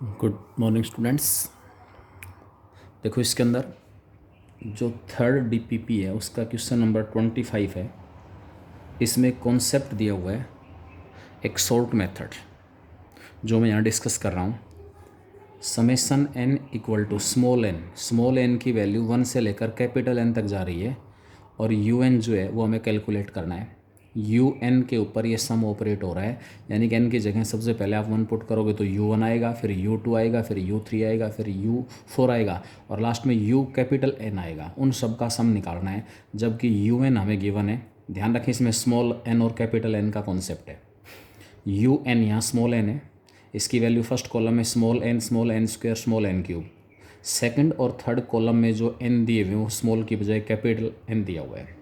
Good morning students. देखो इसके अंदर जो थर्ड डीपीपी है उसका क्वेश्चन नंबर 25 है। इसमें कॉन्सेप्ट दिया हुआ है एक शॉर्ट मेथड जो मैं यहाँ डिस्कस कर रहा हूँ। Summation n equal to small n की वैल्यू 1 से लेकर कैपिटल N तक जा रही है और यू एन जो है वो हमें कैलकुलेट करना है। यू एन के ऊपर ये सम ऑपरेट हो रहा है, यानी कि n की जगह सबसे पहले आप 1 पुट करोगे तो U1 आएगा, फिर U2 आएगा, फिर U3 आएगा, फिर U4 आएगा और लास्ट में U कैपिटल N आएगा। उन सब का सम निकालना है, जबकि यू एन हमें गिवन है। ध्यान रखें इसमें स्मॉल n और कैपिटल N का कॉन्सेप्ट है। यू एन यहाँ स्मॉल n है, इसकी वैल्यू फर्स्ट कॉलम में small n square small n cube. Second और थर्ड कॉलम में जो n दिए हुए हैं वो स्मॉल की बजाय कैपिटल N दिया हुआ है।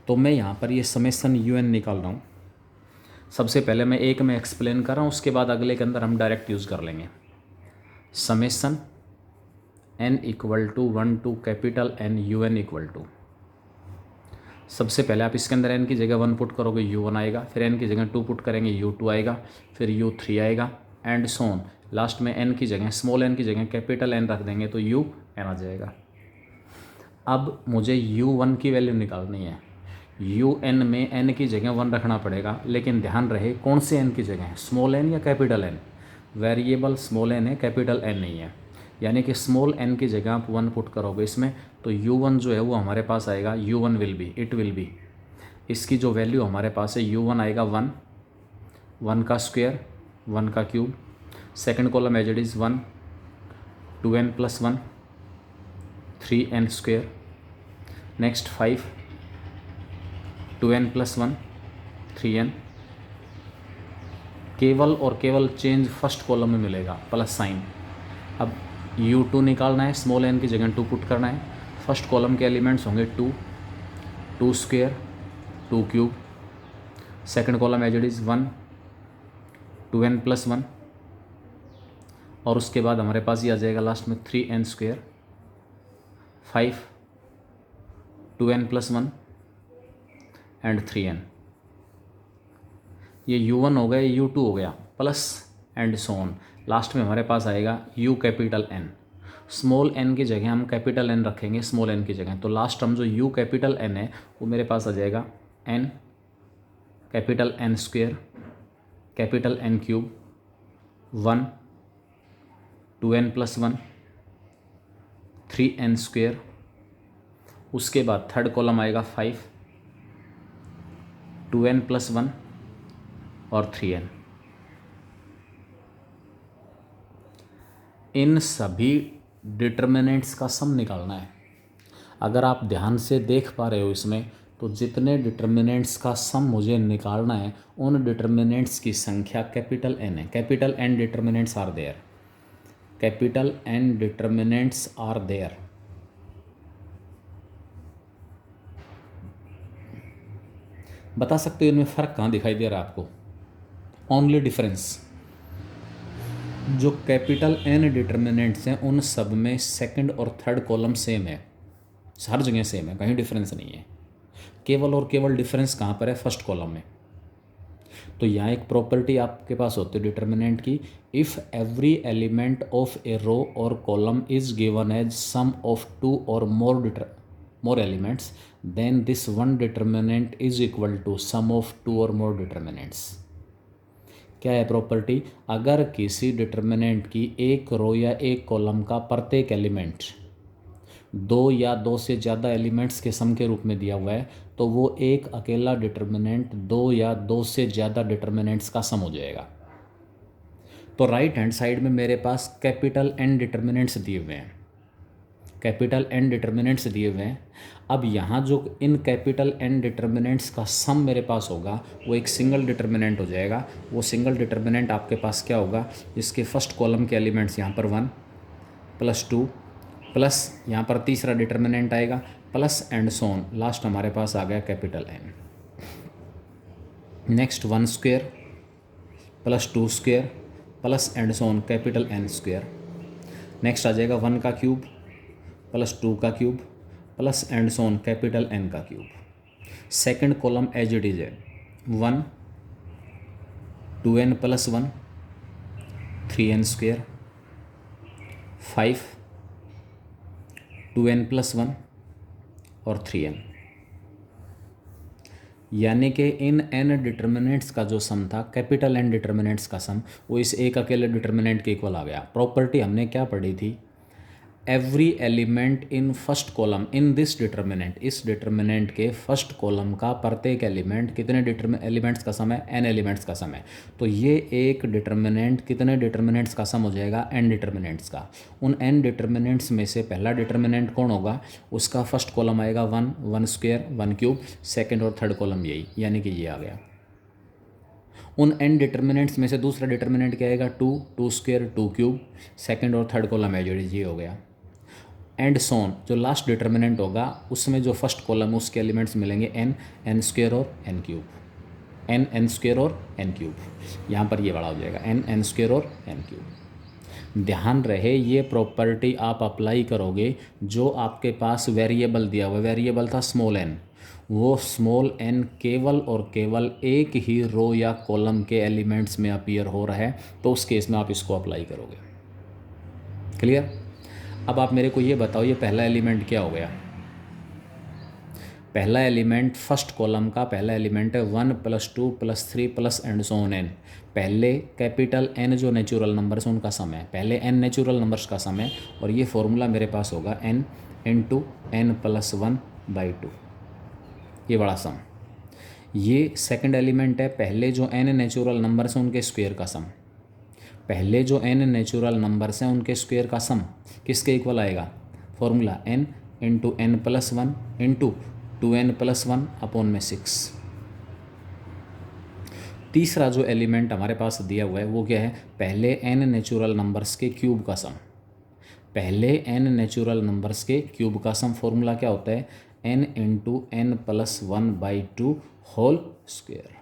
तो मैं यहाँ पर ये समेसन यू एन निकाल रहा हूँ। सबसे पहले मैं एक में एक्सप्लेन कर रहा हूँ, उसके बाद अगले के अंदर हम डायरेक्ट यूज़ कर लेंगे। Summation n equal to 1 to capital N U N equal to, सबसे पहले आप इसके अंदर n की जगह 1 पुट करोगे U1 आएगा, फिर n की जगह 2 पुट करेंगे U2 आएगा, फिर U3 आएगा एंड सोन। लास्ट में n की जगह स्मॉल n की जगह कैपिटल N रख देंगे तो UN आ जाएगा। अब मुझे U1 की वैल्यू निकालनी है। UN में n की जगह 1 रखना पड़ेगा, लेकिन ध्यान रहे कौन से n की जगह, स्मॉल n या capital N। Variable small n है, कैपिटल N नहीं है, यानी कि स्मॉल n की जगह आप 1 पुट करोगे इसमें तो U1 जो है वो हमारे पास आएगा। U1 विल बी इसकी जो वैल्यू हमारे पास है U1 आएगा 1 का स्क्वायर 1 का cube. Second column as it is 1 2n plus 1 3n square. Next 5 2n plus 1 3n। केवल और केवल चेंज फर्स्ट कॉलम में मिलेगा प्लस साइन। अब U2 निकालना है, स्मॉल n की जगह 2 पुट करना है। फर्स्ट कॉलम के एलिमेंट्स होंगे 2 square 2 cube. Second column as it is 1 2n plus 1 और उसके बाद हमारे पास ये आ जाएगा लास्ट में 3n square 5 2n plus 1 and 3n। ये U1 हो गया, ये U2 हो गया, प्लस एंड सोन। लास्ट में हमारे पास आएगा U capital N। Small n की जगह हम कैपिटल N रखेंगे स्मॉल n की जगह, तो लास्ट टर्म जो U कैपिटल N है वो मेरे पास आ जाएगा n capital N square capital N cube 1 2n plus 1 3n square. उसके बाद थर्ड कॉलम आएगा 5 2n प्लस 1 और 3n। इन सभी डिटर्मिनेंट्स का सम निकालना है। अगर आप ध्यान से देख पा रहे हो इसमें, तो जितने डिटर्मिनेंट्स का सम मुझे निकालना है उन डिटर्मिनेंट्स की संख्या कैपिटल N है। Capital N determinants are there, capital N determinants are there. बता सकते हो इनमें फ़र्क कहाँ दिखाई दे रहा है आपको? ओनली डिफरेंस, जो कैपिटल N डिटर्मिनेंट्स हैं उन सब में सेकंड और थर्ड कॉलम सेम है, हर जगह सेम है, कहीं डिफरेंस नहीं है। केवल और केवल डिफरेंस कहाँ पर है? फर्स्ट कॉलम में। तो यहाँ एक प्रॉपर्टी आपके पास होती है डिटर्मिनेंट की, if every element of a row or column is given as sum of 2 or more elements then this one determinant is equal to sum of 2 or more determinants. क्या है प्रॉपर्टी? अगर किसी determinant की एक रो या एक column का प्रत्येक एलिमेंट 2 या 2 से ज़्यादा एलिमेंट्स के सम के रूप में दिया हुआ है, तो वो एक अकेला डिटर्मिनेंट 2 या 2 से ज़्यादा डिटर्मिनेंट्स का सम हो जाएगा। तो राइट हैंड साइड में मेरे पास कैपिटल N डिटर्मिनेंट्स दिए हुए हैं, कैपिटल N डिटर्मिनेंट्स दिए हुए हैं। अब यहाँ जो इन कैपिटल N डिटर्मिनेंट्स का सम मेरे पास होगा वो एक सिंगल डिटर्मिनेंट हो जाएगा। वो सिंगल डिटर्मिनेंट आपके पास क्या होगा? इसके फर्स्ट कॉलम के एलिमेंट्स यहाँ पर 1 प्लस 2 प्लस यहाँ पर तीसरा डिटर्मिनेंट आएगा प्लस एंड सोन। लास्ट हमारे पास आ गया capital N। Next 1 square plus 2 square plus and so on capital N square. Next आ जाएगा 1 का क्यूब प्लस 2 का cube plus and so on capital N का cube. Second column as it is है 1 2n plus 1 3n square 5, 2n+1 और 3n। यानी कि इन n determinants का जो सम था, कैपिटल N डिटर्मिनेंट्स का सम, वो इस एक अकेले डिटर्मिनेंट के इक्वल आ गया। प्रॉपर्टी हमने क्या पढ़ी थी? Every element in first column in this determinant, इस डिटर्मिनेंट के फर्स्ट कॉलम का प्रत्येक एलिमेंट कितने एलिमेंट्स का सम है? n एलिमेंट्स का सम है। तो ये एक डिटर्मिनेंट कितने डिटर्मिनेंट्स का सम हो जाएगा? n डिटर्मिनेंट्स का। उन n डिटर्मिनेंट्स में से पहला डिटर्मिनेंट कौन होगा? उसका फर्स्ट कॉलम आएगा 1, 1 स्क्वायर 1 क्यूब, सेकेंड और थर्ड कॉलम यही, यानी कि ये आ गया। उन n डिटर्मिनेंट्स में से दूसरा डिटर्मिनेंट क्या आएगा? 2, 2 स्क्वायर 2 क्यूब, सेकेंड और थर्ड कॉलम है जो ये हो गया। एंड सोन, जो लास्ट डिटर्मिनेंट होगा उसमें जो फर्स्ट कॉलम उसके एलिमेंट्स मिलेंगे n, n स्क्वायर और n cube, n, n square और n क्यूब। यहाँ पर ये बड़ा हो जाएगा n, n स्क्वायर और n क्यूब। ध्यान रहे ये प्रॉपर्टी आप अप्लाई करोगे जो आपके पास वेरिएबल दिया हुआ, वेरिएबल था स्मॉल n, वो स्मॉल n केवल और केवल एक ही रो या कॉलम के एलिमेंट्स में अपीयर हो रहा है, तो उस केस में आप इसको अप्लाई करोगे। क्लियर? अब आप मेरे को ये बताओ, ये पहला एलिमेंट क्या हो गया? पहला एलिमेंट फर्स्ट कॉलम का पहला एलिमेंट है 1 + 2 + 3 + एंड सो ऑन n। पहले कैपिटल N जो नेचुरल नंबर्स हैं उनका सम है, पहले n नेचुरल नंबर्स का सम है, और ये फॉर्मूला मेरे पास होगा n × n+1/2, ये बड़ा सम। ये सेकंड एलिमेंट है, पहले जो n नेचुरल नंबर्स हैं उनके स्क्वायर का सम, पहले जो n नेचुरल नंबर्स हैं उनके स्क्वायर का सम किसके इक्वल आएगा? Formula n × n+1 × 2n+1/6। तीसरा जो एलिमेंट हमारे पास दिया हुआ है वो क्या है? पहले n नेचुरल नंबर्स के क्यूब का सम, पहले n नेचुरल नंबर्स के क्यूब का सम। फॉर्मूला क्या होता है? n × n+1/2 whole square.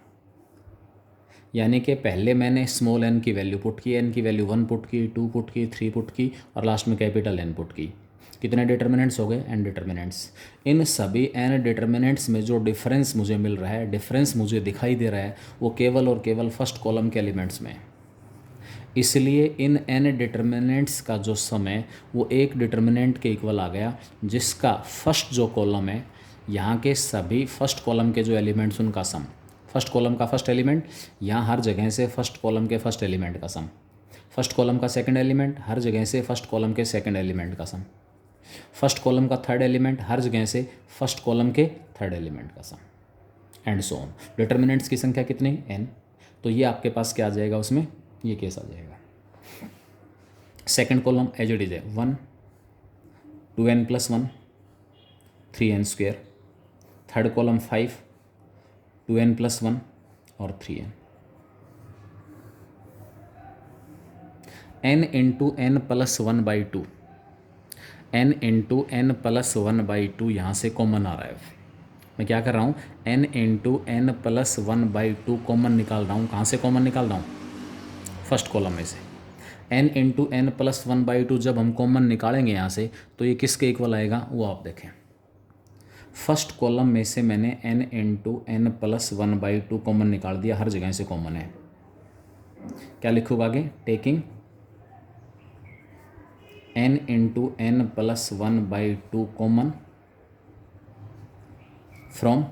यानी कि पहले मैंने स्मॉल n की वैल्यू पुट की, n की वैल्यू 1 पुट की, 2 पुट की, 3 पुट की, और लास्ट में कैपिटल N पुट की। कितने डिटर्मिनेंट्स हो गए? n determinants. इन सभी n डिटर्मिनेंट्स में जो डिफरेंस मुझे मिल रहा है, डिफरेंस मुझे दिखाई दे रहा है, वो केवल और केवल फर्स्ट कॉलम के एलिमेंट्स में है। इसलिए इन n डिटर्मिनेंट्स का जो सम है वो एक डिटर्मिनेंट के इक्वल आ गया, जिसका फर्स्ट जो कॉलम है, यहाँ के सभी फर्स्ट कॉलम के जो एलिमेंट्स उनका सम, फर्स्ट कॉलम का फर्स्ट एलिमेंट, यहाँ हर जगह से फर्स्ट कॉलम के फर्स्ट एलिमेंट का सम, फर्स्ट कॉलम का सेकंड एलिमेंट, हर जगह से फर्स्ट कॉलम के सेकंड एलिमेंट का सम, फर्स्ट कॉलम का थर्ड एलिमेंट, हर जगह से फर्स्ट कॉलम के थर्ड एलिमेंट का सम, एंड सो ऑन। डिटर्मिनेंट्स की संख्या कितनी? n। तो ये आपके पास क्या आ जाएगा? उसमें ये केस आ जाएगा। Second column as it is है 1, 2n+1 3n square, third column 5, 2n+1 और 3n। n × n+1/2, n × n+1/2 यहाँ से कॉमन आ रहा है। मैं क्या कर रहा हूँ? n × n+1/2 कॉमन निकाल रहा हूँ। कहाँ से कॉमन निकाल रहा हूँ? फर्स्ट कॉलम में से। n × n+1/2 जब हम कॉमन निकालेंगे यहाँ से, तो ये किसके इक्वल आएगा वो आप देखें। फर्स्ट कॉलम में से मैंने n × n+1/2 कॉमन निकाल दिया, हर जगह से कॉमन है। क्या लिखूँगा आगे? Taking n × n+1/2 common from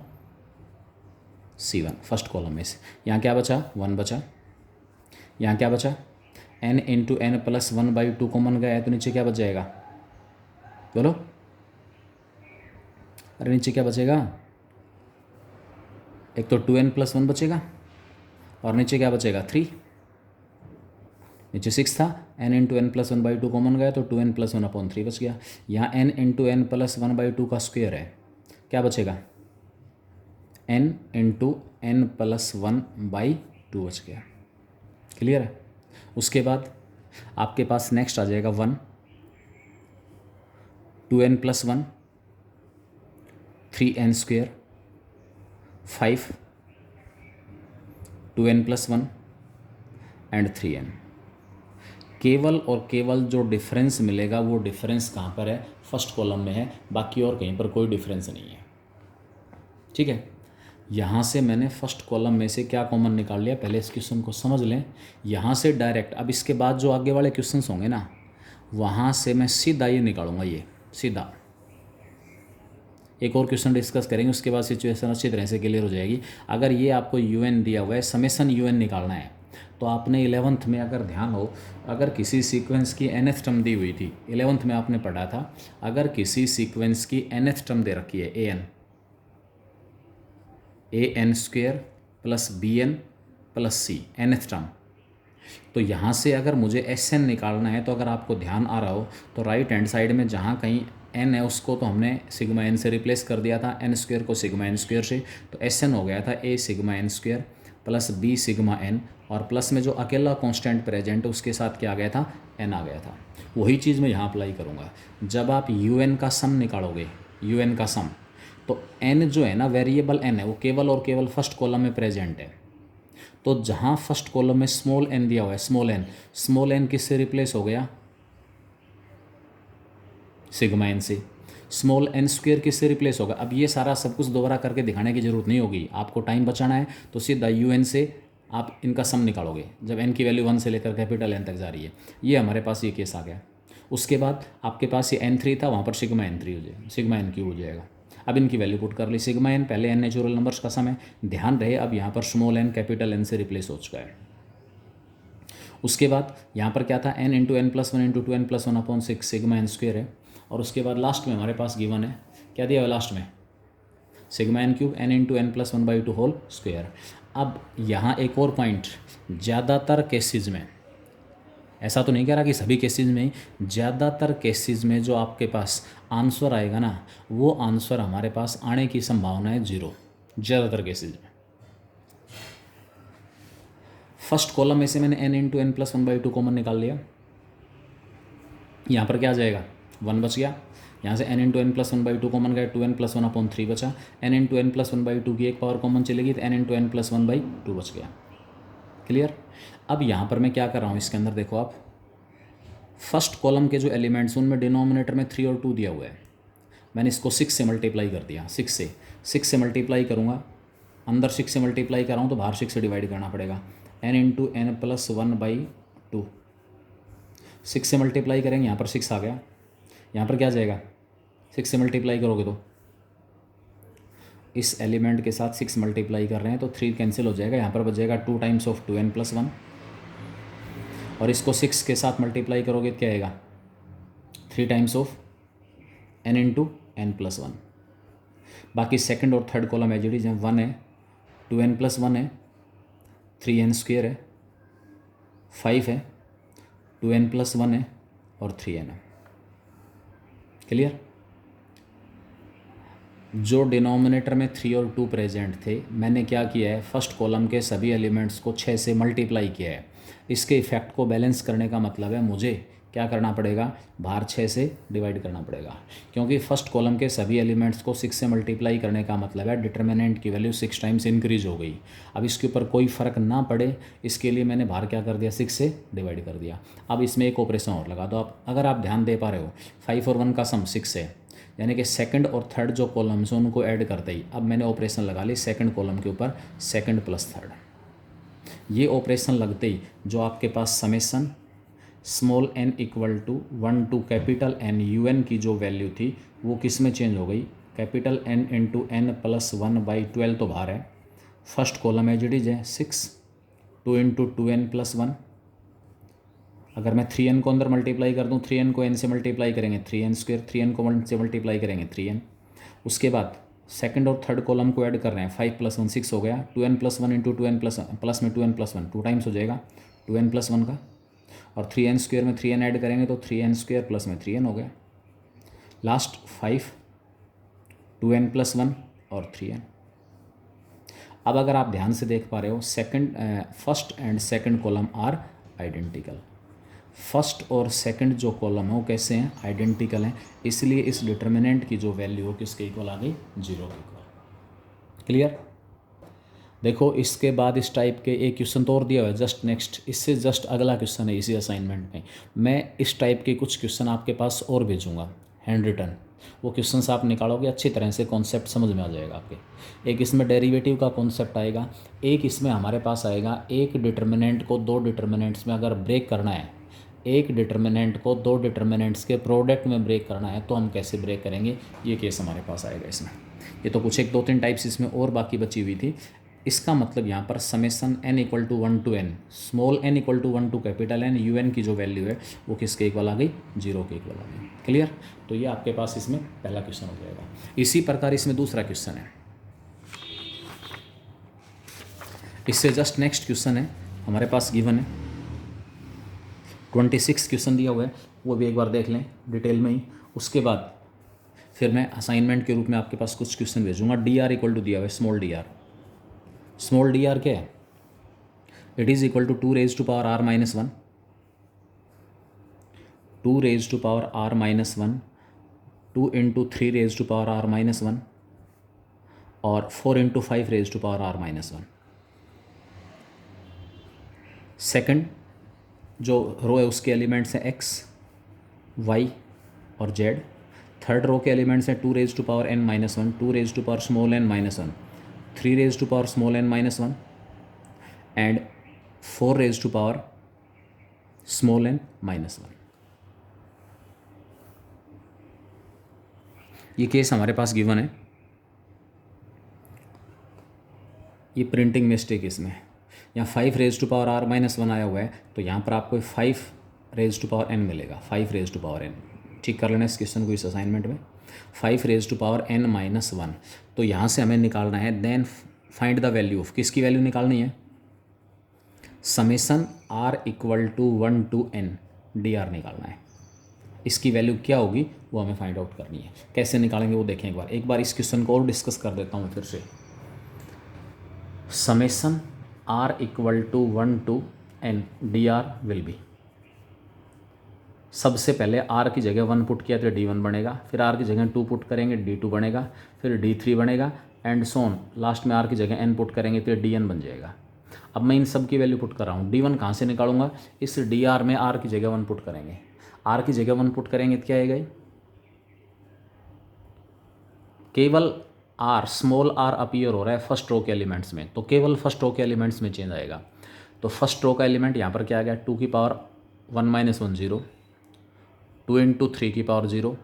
C1, first column में से। यहाँ क्या बचा? 1 बचा। यहाँ क्या बचा? n × n+1/2 कॉमन गया है, तो नीचे क्या बच जाएगा? बोलो, अरे नीचे क्या बचेगा? एक तो 2n+1 बचेगा, और नीचे क्या बचेगा? 3। नीचे 6 था, n × n+1/2 कॉमन गया तो 2n+1/3 बच गया। यहाँ n × n+1/2 का स्क्वायर है, क्या बचेगा? n × n+1/2 बच गया। क्लियर है? उसके बाद आपके पास नेक्स्ट आ जाएगा 1, 2n+1, 3n square, 5, 2n+1 and 3n। केवल और केवल जो डिफरेंस मिलेगा वो डिफरेंस कहाँ पर है? फर्स्ट कॉलम में है, बाकी और कहीं पर कोई डिफरेंस नहीं है। ठीक है, यहाँ से मैंने फर्स्ट कॉलम में से क्या कॉमन निकाल लिया, पहले इस क्वेश्चन को समझ लें। यहाँ से डायरेक्ट अब इसके बाद जो आगे वाले क्वेश्चंस होंगे ना, वहाँ से मैं सीधा ये निकालूंगा, ये सीधा। एक और क्वेश्चन डिस्कस करेंगे, उसके बाद सिचुएशन अच्छी तरह से क्लियर हो जाएगी। अगर ये आपको यूएन दिया हुआ है, समेसन यूएन निकालना है, तो आपने 11th में अगर ध्यान हो, अगर किसी सीक्वेंस की nth टर्म दी हुई थी, 11th में आपने पढ़ा था, अगर किसी सीक्वेंस की nth टर्म दे रखी है an square plus bn plus c, nth term, तो यहाँ से अगर मुझे Sn निकालना है, तो अगर आपको ध्यान आ रहा हो तो राइट हैंड साइड में जहाँ कहीं n है उसको तो हमने सिग्मा n से रिप्लेस कर दिया था, n स्क्वेयर को सिग्मा n स्क्वेयर से, तो Sn हो गया था a sigma n square plus b sigma n, और प्लस में जो अकेला कांस्टेंट प्रेजेंट है उसके साथ क्या आ गया था, n आ गया था। वही चीज़ मैं यहाँ अप्लाई करूँगा। जब आप un का सम निकालोगे, un का सम, तो n जो है ना, वेरिएबल n है, वो केवल और केवल फर्स्ट कॉलम में प्रेजेंट है। तो जहाँ फर्स्ट कॉलम में स्मॉल n दिया हुआ है, स्मॉल n किससे रिप्लेस हो गया, सिग्मा n से। स्मॉल n स्क्वेयर किससे रिप्लेस होगा। अब ये सारा सब कुछ दोबारा करके दिखाने की ज़रूरत नहीं होगी, आपको टाइम बचाना है तो सीधा un से आप इनका सम निकालोगे, जब n की वैल्यू 1 से लेकर कैपिटल n तक जा रही है। ये हमारे पास ये केस आ गया। उसके बाद आपके पास ये n3 था, वहाँ पर सिग्मा n3 हो जाएगा, सिग्मा n क्यूब हो जाएगा। अब इनकी वैल्यू पुट कर ली, सिग्मा n पहले n नेचुरल नंबर्स का सम है, ध्यान रहे अब यहाँ पर स्मॉल n कैपिटल n से रिप्लेस हो चुका है। उसके बाद यहाँ पर क्या था, n into N plus one into two N plus one upon six sigma n square है। और उसके बाद लास्ट में हमारे पास गिवन है, क्या दिया हुआ लास्ट में, sigma n cube n into N plus one by two whole square. अब यहाँ एक और पॉइंट, ज़्यादातर केसेज में, ऐसा तो नहीं कह रहा कि सभी केसेज में, ज़्यादातर केसेज में जो आपके पास आंसर आएगा ना, वो आंसर हमारे पास आने की संभावना है 0, ज़्यादातर केसेज में। फर्स्ट कॉलम में से मैंने n into N plus one by two common निकाल लिया, यहाँ पर क्या आ जाएगा, 1 बच गया। यहाँ से n into N plus one by two common गया, 2n प्लस वन अपॉन 3 बचा। n into N plus one by two की एक पावर कॉमन चलेगी तो n into N plus one by two बच गया। क्लियर। अब यहाँ पर मैं क्या कर रहा हूँ, इसके अंदर देखो आप, फर्स्ट कॉलम के जो एलिमेंट्स उनमें डिनोमिनेटर में 3 और 2 दिया हुआ है, मैंने इसको 6 से मल्टीप्लाई कर दिया, 6 से मल्टीप्लाई करूँगा, अंदर 6 से मल्टीप्लाई कर रहा हूँ तो बाहर 6 से डिवाइड करना पड़ेगा। n into N plus one by two, 6 से मल्टीप्लाई करेंगे, यहाँ पर 6 आ गया, यहाँ पर क्या आ जाएगा, 6 से मल्टीप्लाई करोगे तो इस एलिमेंट के साथ 6 मल्टीप्लाई कर रहे हैं तो 3 कैंसिल हो जाएगा, यहाँ पर बच जाएगा 2 times of 2n plus one, और इसको 6 के साथ मल्टीप्लाई करोगे तो क्या आएगा, 3 times of n into N plus one. बाकी सेकंड और थर्ड कॉलम है जी, जहाँ 1 है, 2n प्लस वन है, 3n स्क्वेयर है, 5 है, 2n प्लस वन है और 3n है। क्लियर। जो डिनोमिनेटर में 3 और 2 प्रेजेंट थे, मैंने क्या किया है, फर्स्ट कॉलम के सभी एलिमेंट्स को 6 से मल्टीप्लाई किया है। इसके इफेक्ट को बैलेंस करने का मतलब है मुझे क्या करना पड़ेगा, बाहर 6 से डिवाइड करना पड़ेगा, क्योंकि फर्स्ट कॉलम के सभी एलिमेंट्स को 6 से मल्टीप्लाई करने का मतलब है डिटर्मिनेंट की वैल्यू 6 टाइम्स इंक्रीज हो गई। अब इसके ऊपर कोई फ़र्क ना पड़े, इसके लिए मैंने बाहर क्या कर दिया, 6 से डिवाइड कर दिया। अब इसमें एक ऑपरेशन और लगा दो आप, अगर आप ध्यान दे पा रहे हो, 5 और 1 का सम 6 है, यानी कि सेकंड और थर्ड जो कॉलम्स हैं उनको ऐड करते ही अब मैंने ऑपरेशन लगा ली सेकंड कॉलम के ऊपर, सेकंड प्लस थर्ड। ये ऑपरेशन लगते ही जो आपके पास summation small n equal to 1 to capital N un की जो वैल्यू थी वो किस में चेंज हो गई, capital N into N plus one by 12 तो बाहर है, फर्स्ट कॉलम है जी है 6, 2 into two N plus one. अगर मैं 3n को अंदर मल्टीप्लाई कर दूँ, 3n को n से मल्टीप्लाई करेंगे 3n स्क्वेयर, 3n को 1 से मल्टीप्लाई करेंगे 3n। उसके बाद सेकंड और थर्ड कॉलम को ऐड कर रहे हैं, 5 प्लस 1 6 हो गया, 2n plus one into 2n plus में 2n प्लस वन 2 टाइम्स हो जाएगा 2n प्लस वन का, और 3n स्क्वेयर में 3n ऐड करेंगे तो 3n स्क्वेयर प्लस में 3n हो गया। लास्ट 5, 2n प्लस वन और 3n। अब अगर आप ध्यान से देख पा रहे हो, first and second column are identical, first और सेकंड जो कॉलम है वो कैसे हैं, आइडेंटिकल हैं, इसलिए इस डिटर्मिनेंट की जो वैल्यू हो किसके इक्वल आ गई, 0 के इक्वल। क्लियर। देखो इसके बाद इस टाइप के एक क्वेश्चन तो और दिया हुआ है, जस्ट नेक्स्ट, इससे जस्ट अगला क्वेश्चन है इसी असाइनमेंट में। मैं इस टाइप के कुछ क्वेश्चन आपके पास और भेजूँगा हैंड रिटन, वो क्वेश्चंस आप निकालोगे, अच्छी तरह से कॉन्सेप्ट समझ में आ जाएगा आपके। एक इसमें डेरिवेटिव का कॉन्सेप्ट आएगा, एक इसमें हमारे पास आएगा एक डिटर्मिनेंट को दो डिटर्मिनेंट्स में अगर ब्रेक करना है, एक डिटर्मिनेंट को दो डिटर्मिनेंट्स के प्रोडक्ट में ब्रेक करना है तो हम कैसे ब्रेक करेंगे, ये केस हमारे पास आएगा इसमें। ये तो कुछ एक दो तीन टाइप्स इसमें और बाकी बची हुई थी। इसका मतलब यहाँ पर summation n equal to 1 to n, small n equal to 1 to capital N, U N की जो वैल्यू है वो किसके इक्वल आ गई, 0 के इक्वल आ गई। क्लियर। तो ये आपके पास इसमें पहला क्वेश्चन हो जाएगा। इसी प्रकार इसमें दूसरा क्वेश्चन है, इससे जस्ट नेक्स्ट क्वेश्चन है हमारे पास गिवन है 26 क्वेश्चन दिया हुआ है, वो भी एक बार देख लें डिटेल में ही। उसके बाद फिर मैं असाइनमेंट के रूप में आपके पास कुछ क्वेश्चन भेजूंगा। डी आर इक्वल टू दिया हुआ है small D R. Small D R क्या है, it is equal to 2 raised to power r minus 1, 2 raised to power r minus 1, 2 into 3 raised to power r minus 1 और 4 into 5 raised to power r minus 1। Second जो रो है उसके elements हैं x, y और z। Third row के elements हैं 2 raised to power n minus 1, 2 raised to power small n minus 1, 3 raised to power small n minus 1 and 4 raised to power small n minus 1। ये case हमारे पास given है। ये printing mistake इसमें, यहाँ 5 raised to power r minus 1 आया हुआ है तो यहाँ पर आपको 5 raised to power n मिलेगा, 5 raised to power n। ठीक कर लेना इस क्वेश्चन को इस असाइनमेंट में। 5 raised to power n minus 1, तो यहाँ से हमें निकालना है then find the value of, किसकी वैल्यू निकालनी है, summation r equal to 1 to n d r निकालना है। इसकी वैल्यू क्या होगी वो हमें फाइंड आउट करनी है। कैसे निकालेंगे वो देखें एक बार इस क्वेश्चन को और डिस्कस कर देता हूँ फिर से। Summation r equal to 1 to n d r will be, सबसे पहले r की जगह 1 पुट किया तो d1 बनेगा, फिर r की जगह 2 पुट करेंगे d2 बनेगा, फिर d3 बनेगा एंड सोन, लास्ट में r की जगह n पुट करेंगे तो dn बन जाएगा। अब मैं इन सब की वैल्यू पुट कर रहा हूँ, d1 कहाँ से निकालूंगा, इस dr में r की जगह 1 पुट करेंगे, r की जगह 1 पुट करेंगे तो क्या आएगा, केवल r स्मॉल r अपीयर हो रहा है फर्स्ट रो के एलिमेंट्स में, तो केवल फर्स्ट रो के एलिमेंट्स में चेंज आएगा। तो फर्स्ट रो का एलिमेंट यहाँ पर क्या आ गया, 2 की पावर 1 minus 1 0, 2 into 3 की पावर 0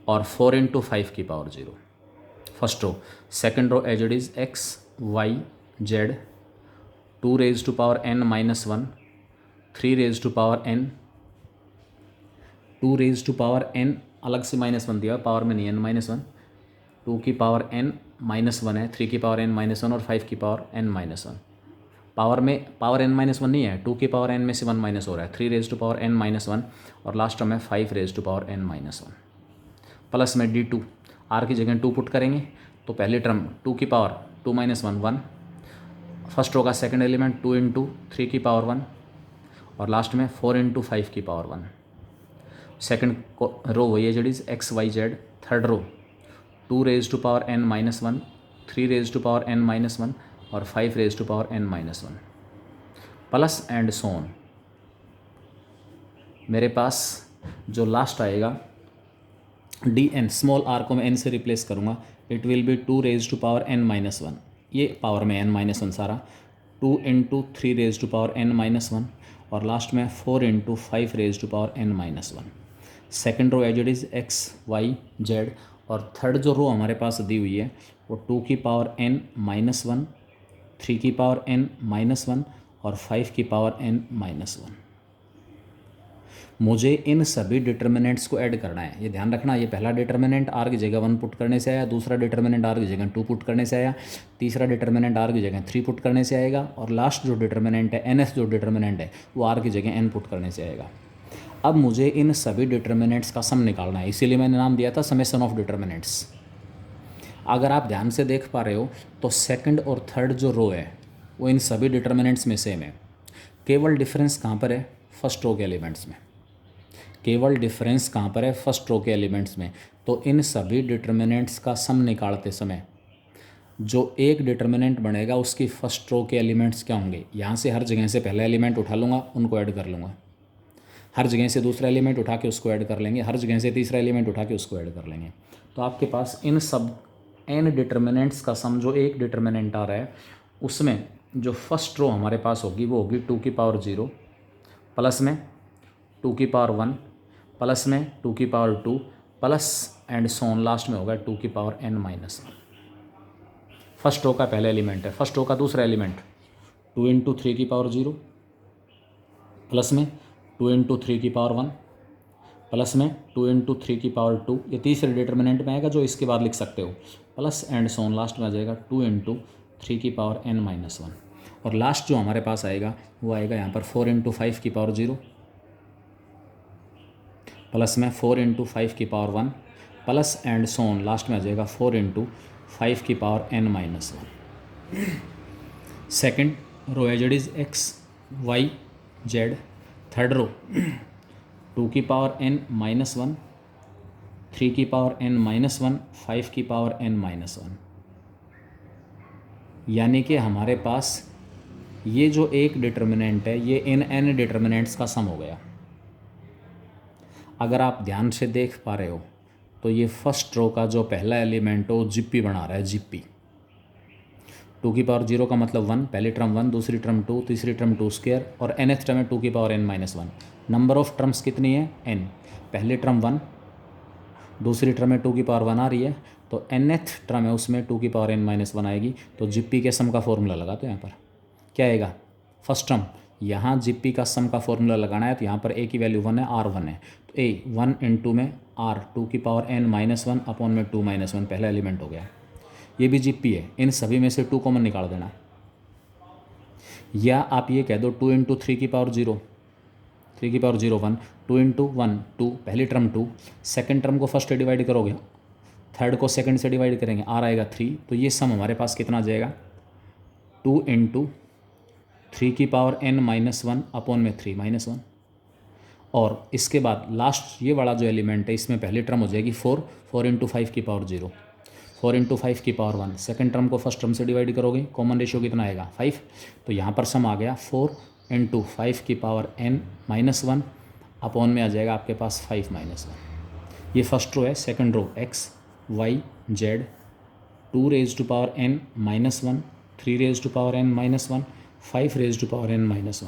और 4 into 5 की power 0 first row. Second row as it is x, y, z, 2 raised to power n minus 1, 3 raised to power n, 2 raised to power n अलग से -1 दिया, पावर में नहीं n -1, 2 की power n -1 है, 3 की पावर n -1 और 5 की पावर n -1। पावर में पावर n -1 नहीं है, 2 की पावर n में से 1 माइनस हो रहा है, 3 raised to power n -1 और लास्ट टर्म है 5 raised to power n -1 plus में d2, r की जगह 2 पुट करेंगे तो पहली टर्म 2 की पावर 2 - 1 1, फर्स्ट रो का सेकंड एलिमेंट 2 into 3 की पावर 1 और लास्ट में 4 into 5 की पावर 1। सेकंड रो वही है जडीज x, y, z। Third row 2 raised to power n -1, 3 raised to power n -1 और 5 raised to power n -1 plus and so on. मेरे पास जो लास्ट आएगा डी एन, स्मॉल आर को मैं एन से रिप्लेस करूँगा, it will be 2 raised to power n -1, ये पावर में n -1 सारा, 2 into 3 raised to power n -1 और लास्ट में 4 into 5 raised to power n -1। Second row as it is x, y, z और थर्ड जो row हमारे पास दी हुई है वो 2 की पावर n -1, 3 की पावर n -1 और 5 की पावर n -1। मुझे इन सभी डिटर्मिनेंट्स को ऐड करना है। ये ध्यान रखना, ये पहला डिटर्मिनेंट r की जगह 1 पुट करने से आया, दूसरा डिटर्मिनेंट r की जगह 2 पुट करने से आया, तीसरा डिटर्मिनेंट r की जगह 3 पुट करने से आएगा और लास्ट जो डिटर्मिनेंट है nth जो डिटर्मिनेंट है वो r की जगह n पुट करने से आएगा। अब मुझे इन सभी डिटर्मिनेंट्स का सम निकालना है, इसीलिए मैंने नाम दिया था समेसन ऑफ डिटर्मिनेंट्स। अगर आप ध्यान से देख पा रहे हो तो सेकंड और थर्ड जो रो है वो इन सभी डिटर्मिनेंट्स में सेम है, केवल डिफरेंस कहाँ पर है, फर्स्ट रो के एलिमेंट्स में। केवल डिफरेंस कहाँ पर है, फर्स्ट रो के एलिमेंट्स में। तो इन सभी डिटर्मिनेंट्स का सम निकालते समय जो एक डिटर्मिनेंट बनेगा उसकी फर्स्ट रो के एलिमेंट्स क्या होंगे, यहाँ से हर जगह से पहला एलिमेंट उठा लूँगा, उनको ऐड कर लूँगा, हर जगह से दूसरा एलिमेंट उठा के उसको ऐड कर लेंगे, हर जगह से तीसरा एलिमेंट उठा के उसको ऐड कर लेंगे। तो आपके पास इन सब n डिटर्मिनेंट्स का सम जो एक डिटर्मिनेंट आ रहा है उसमें जो फर्स्ट रो हमारे पास होगी वो होगी 2 की पावर 0 प्लस में टू की पावर 1 प्लस में टू की power 2 plus and so on last में होगा टू की पावर n-1। फर्स्ट रो का पहला एलिमेंट है, फर्स्ट रो का दूसरा एलिमेंट 2 इंटू 3 की पावर 0 प्लस में 2 इंटू 3 की पावर 1 प्लस में 2 इंटू 3 की पावर 2, ये तीसरे डिटर्मिनेंट में आएगा जो इसके बाद लिख सकते हो, प्लस एंड सोन लास्ट में आ जाएगा 2 इंटू 3 की पावर n-1। और लास्ट जो हमारे पास आएगा वो आएगा यहाँ पर 4 इंटू 5 की पावर 0 प्लस में 4 इंटू 5 की power 1 plus and so on last में आ जाएगा 4 इंटू 5 की power n-1। Second row as it is x y z। Third row 2 की पावर n-1 3 की पावर n-1 5 की पावर n-1। यानी कि हमारे पास ये जो एक डिटर्मिनेंट है ये इन n डिटर्मिनेंट्स का सम हो गया। अगर आप ध्यान से देख पा रहे हो तो ये फर्स्ट रो का जो पहला एलिमेंट हो जीपी बना रहा है, जीपी। 2 की पावर 0 का मतलब 1, पहली टर्म 1, दूसरी टर्म 2, तीसरी टर्म 2 स्क्वायर और nth टर्म है 2 की power n-1। Number of terms कितनी है n, पहली टर्म 1, दूसरी टर्म में 2 की पावर 1 आ रही है, तो nth टर्म है उसमें 2 की पावर n-1 आएगी। तो जीपी के सम का फॉर्मूला लगा, तो यहाँ पर क्या आएगा, फर्स्ट टर्म यहाँ जीपी का सम का फॉर्मूला लगाना है, तो यहाँ पर a की वैल्यू 1 है, r 1 है, तो a 1 इंटू में r 2 की पावर n-1 अपॉन में 2-1 पहला एलिमेंट हो गया। ये भी जीपी है, इन सभी में से 2 कॉमन निकाल देना। या आप ये कह दो 2 इंटू 3 की पावर 0, 3 की पावर 0 1, 2 इंटू 1 2, पहली टर्म 2, सेकेंड टर्म को फर्स्ट से डिवाइड करोगे, थर्ड को सेकेंड से डिवाइड करेंगे, r आएगा 3। तो ये सम हमारे पास कितना आ जाएगा, 2 इंटू 3 की पावर n-1 अपॉन में 3-1। और इसके बाद लास्ट ये वाला जो एलिमेंट है इसमें पहली टर्म हो जाएगी 4, 4 इंटू 5 की पावर 0, 4 इंटू 5 की पावर 1, सेकेंड टर्म को फर्स्ट टर्म से डिवाइड करोगे, कॉमन रेशियो कितना आएगा 5। तो यहाँ पर सम आ गया 4 इंटू 5 की पावर n-1 अपॉन में आ जाएगा आपके पास 5-1। ये फर्स्ट रो है। Second row x y z 2 raise to power n-1, 3 raise to power n-1, 5 raise to power n-1।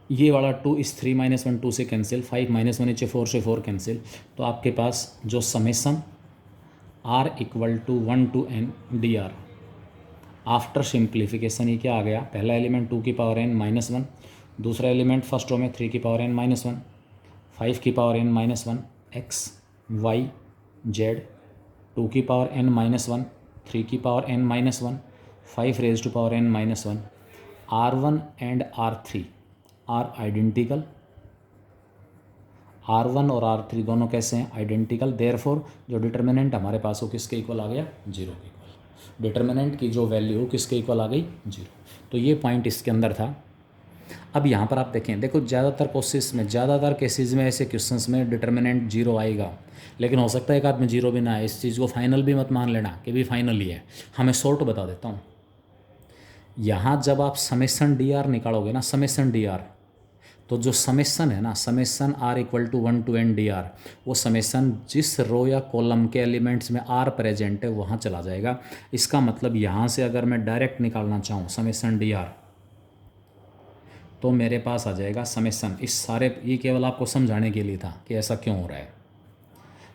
ये वाला 2 इस 3-1 2 से कैंसिल, 5-1 नीचे 4 से 4 कैंसिल। तो आपके पास जो summation r equal to 1 to n dr after simplification ये क्या आ गया, पहला एलिमेंट 2 की पावर n-1, दूसरा एलिमेंट फर्स्ट रो में 3 की पावर n-1, 5 की power n-1, x y z 2 की पावर n-1, 3 की power n-1, 5 raise to power n-1। r1 and r3 are identical, r1 और r3 दोनों कैसे हैं, आइडेंटिकल। देयरफॉर जो डिटर्मिनेंट हमारे पास हो किसके इक्वल आ गया, 0 के इक्वल। डिटर्मिनेंट की जो वैल्यू किसके इक्वल आ गई, 0। तो ये पॉइंट इसके अंदर था। अब यहाँ पर आप देखें, देखो ज़्यादातर केसेस में ऐसे क्वेश्चंस में डिटर्मिनेंट 0 आएगा, लेकिन हो सकता है एक आध में 0 भी ना आए। इस चीज़ को फाइनल भी मत मान लेना कि भी फाइनल ही है। हमें शॉर्ट बता देता हूँ। यहाँ जब आप समेसन डी आर निकालोगे ना, समेसन डी आर, तो जो समेसन है ना, summation r equal to 1 to n dr, वो समेसन जिस रो या कॉलम के एलिमेंट्स में r प्रेजेंट है वहाँ चला जाएगा। इसका मतलब यहाँ से अगर मैं डायरेक्ट निकालना चाहूँ समेसन dr, तो मेरे पास आ जाएगा समेसन, इस सारे, ये केवल आपको समझाने के लिए था कि ऐसा क्यों हो रहा है।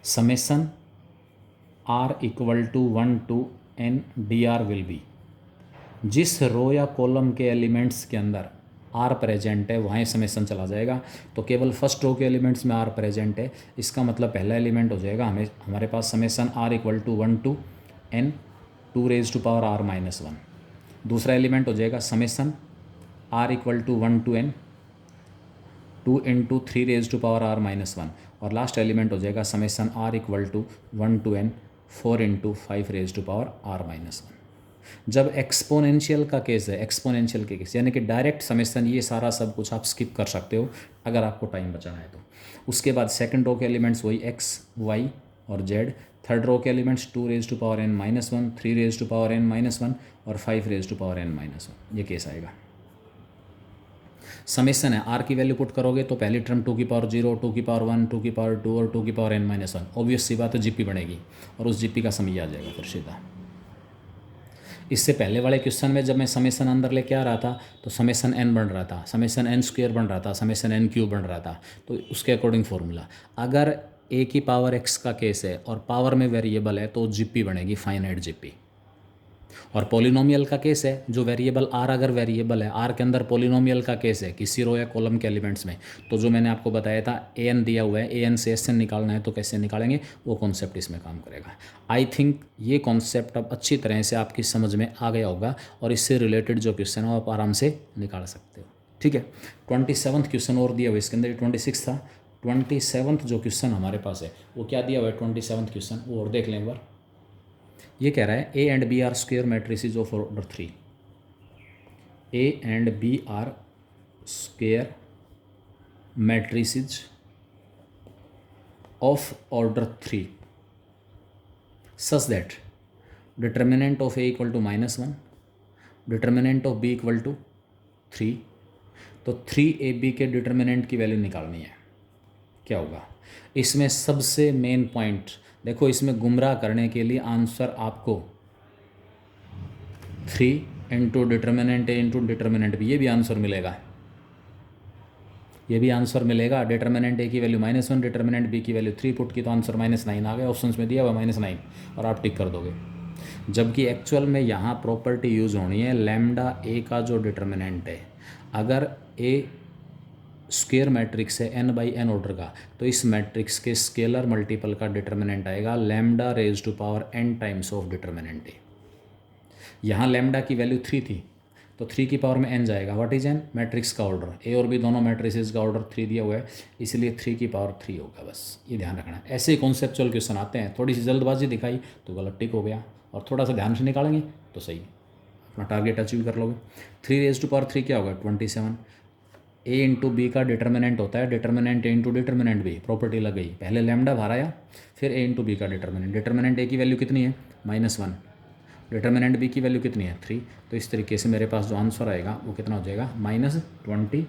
Summation r equal to 1 to n dr will be, जिस रो या कॉलम के एलिमेंट्स के अंदर r प्रेजेंट है वहाँ समेसन चला जाएगा। तो केवल फर्स्ट रो के एलिमेंट्स में r प्रेजेंट है, इसका मतलब पहला एलिमेंट हो जाएगा हमारे पास summation r equal to 1 to n 2 raise to power r-1। दूसरा एलिमेंट हो जाएगा summation r equal to 1 to n 2 into 3 raise to power r-1। और लास्ट एलिमेंट हो जाएगा summation r equal to 1 to n 4 into 5 raise to power r-1। जब exponential का case है, exponential के केस यानी कि डायरेक्ट समेसन, ये सारा सब कुछ आप स्किप कर सकते हो अगर आपको टाइम बचाना है तो। उसके बाद सेकंड रो के एलिमेंट्स वही x y और z, थर्ड रो के elements 2 raise to power n-1, 3 raise to power n-1 और 5 रेज टू पावर n-1, ये केस आएगा। समेसन है, r की वैल्यू पुट करोगे तो पहली टर्म 2 की पावर 0, 2 की पावर 1, 2 की पावर 2 और 2 की पावर n-1, ऑब्वियस सी बात है जीपी बनेगी और उस जीपी का सम ये आ जाएगा फिर सीधा। इससे पहले वाले क्वेश्चन में जब मैं समेसन अंदर लेके आ रहा था तो समेसन n बन रहा था, समेसन n स्क्वायर बन रहा था, समेसन n क्यूब बन रहा था, तो उसके अकॉर्डिंग फॉर्मूला। अगर a की पावर x का केस है और पावर में वेरिएबल है तो जीपी बनेगी फाइनाइट जीपी। और पॉलिनोमियल का केस है, जो वेरिएबल r अगर वेरिएबल है, r के अंदर पॉलिनोमियल का केस है किसी रो या कॉलम के एलिमेंट्स में, तो जो मैंने आपको बताया था an दिया हुआ है, an से sn निकालना है तो कैसे निकालेंगे, वो कॉन्सेप्ट इसमें काम करेगा। आई थिंक ये कॉन्सेप्ट अब अच्छी तरह से आपकी समझ में आ गया होगा और इससे रिलेटेड जो क्वेश्चन है आप आराम से निकाल सकते हो। ठीक है, 27वां क्वेश्चन और दिया हुआ है इसके अंदर, 26 था, 27वां जो क्वेश्चन हमारे पास है वो क्या दिया हुआ है, 27वां क्वेश्चन वो और देख लें एक बार। ये कह रहा है A and B are square matrices of order 3, A and B are square matrices of order 3 such that determinant of A equal to -1, determinant of B equal to 3। तो 3ab के डिटर्मिनेंट की वैल्यू निकालनी है। क्या होगा इसमें सबसे main point, देखो इसमें गुमराह करने के लिए आंसर आपको 3 इंटू डिटर्मिनेंट ए इंटू डिटर्मिनेंट बी, ये भी आंसर मिलेगा, ये भी आंसर मिलेगा। डिटर्मिनेंट ए की वैल्यू -1, डिटर्मिनेंट बी की वैल्यू 3 पुट की तो आंसर -9 आ गया, ऑप्शंस में दिया हुआ -9 और आप टिक कर दोगे। जबकि एक्चुअल में यहाँ प्रॉपर्टी यूज़ होनी है लैम्डा ए का जो डिटर्मिनेंट है, अगर ए स्क्वायर मैट्रिक्स है n बाई n ऑर्डर का, तो इस मैट्रिक्स के स्केलर मल्टीपल का डिटर्मिनेंट आएगा lambda raise to power n times of determinant A. यहाँ लैम्डा की वैल्यू 3 थी तो 3 की पावर में n जाएगा। व्हाट इज n, मैट्रिक्स का ऑर्डर, ए और बी दोनों मैट्रिसेस का ऑर्डर 3 दिया हुआ है, इसलिए 3 की पावर 3 होगा। बस ये ध्यान रखना है। ऐसे ही कॉन्सेप्चुअल क्वेश्चन आते हैं, थोड़ी सी जल्दबाजी दिखाई तो गलत टिक हो गया, और थोड़ा सा ध्यान से निकालेंगे तो सही अपना टारगेट अचीव कर लोगे। 3 रेज टू पावर 3 क्या होगा 27। ए इंटू बी का डिटर्मिनेंट होता है डिटर्मिनेंट ए इंटू डिटर्मिनेंट बी, प्रॉपर्टी लग गई, पहले लैम्डा बाहर आया फिर ए इंटू बी का डिटर्मिनेंट, डिटर्मिनेंट ए की वैल्यू कितनी है -1, डिटर्मिनेंट बी की वैल्यू कितनी है 3, तो इस तरीके से मेरे पास जो आंसर आएगा वो कितना हो जाएगा -21।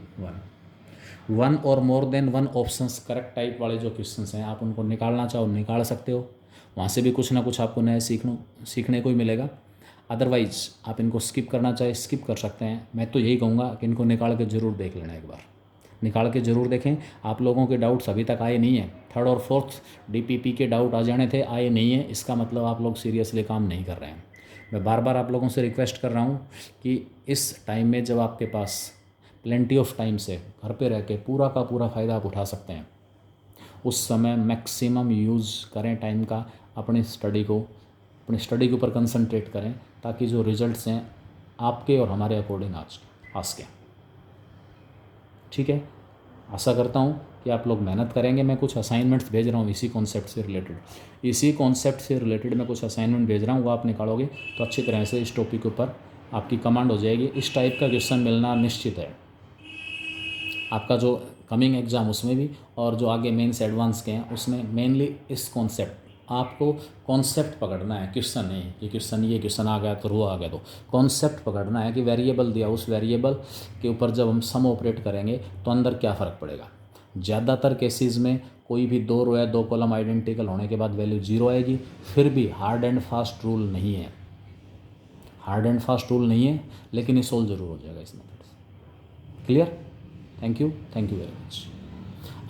1 और more than 1 options correct type वाले जो क्वेश्चंस हैं आप उनको निकालना चाहो निकाल सकते हो, वहाँ से भी कुछ ना कुछ आपको नया सीखने को ही मिलेगा। अदरवाइज आप इनको स्किप करना चाहे स्किप कर सकते हैं। मैं तो यही कहूँगा कि इनको निकाल के ज़रूर देख लेना, एक बार निकाल के ज़रूर देखें। आप लोगों के डाउट्स अभी तक आए नहीं हैं, 3rd और 4th डीपीपी के डाउट आ जाने थे, आए नहीं हैं, इसका मतलब आप लोग सीरियसली काम नहीं कर रहे हैं। मैं बार बार आप लोगों से रिक्वेस्ट कर रहा हूँ कि इस टाइम में जब आपके पास प्लेंटी ऑफ टाइम से घर पे रह के पूरा का पूरा फ़ायदा आप उठा सकते हैं, उस समय मैक्सिमम यूज़ करें टाइम का, अपनी स्टडी के ऊपर कंसंट्रेट करें, ताकि जो रिजल्ट्स हैं आपके और हमारे अकॉर्डिंग आ सकें। ठीक है, आशा करता हूँ कि आप लोग मेहनत करेंगे। मैं कुछ असाइनमेंट्स भेज रहा हूँ इसी कॉन्सेप्ट से रिलेटेड मैं कुछ असाइनमेंट भेज रहा हूँ, वो आप निकालोगे तो अच्छी तरह से इस टॉपिक के ऊपर आपकी कमांड हो जाएगी। इस टाइप का क्वेश्चन मिलना निश्चित है आपका जो कमिंग एग्ज़ाम उसमें भी, और जो आगे मेंस एडवांस के हैं उसमें मेनली इस कॉन्सेप्ट, आपको कॉन्सेप्ट पकड़ना है, क्वेश्चन नहीं कि ये क्वेश्चन आ गया तो वो आ गया, तो कॉन्सेप्ट पकड़ना है कि वेरिएबल दिया, उस वेरिएबल के ऊपर जब हम सम ऑपरेट करेंगे तो अंदर क्या फ़र्क पड़ेगा। ज़्यादातर केसेस में कोई भी 2 रो या 2 कॉलम आइडेंटिकल होने के बाद वैल्यू 0 आएगी, फिर भी हार्ड एंड फास्ट रूल नहीं है, लेकिन ये सोल्व जरूर हो जाएगा इस मेथड से। Clear, thank you very much.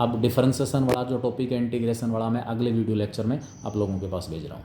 अब डिफरेंशिएशन वाला जो टॉपिक है इंटीग्रेशन वाला, मैं अगले वीडियो लेक्चर में आप लोगों के पास भेज रहा हूँ।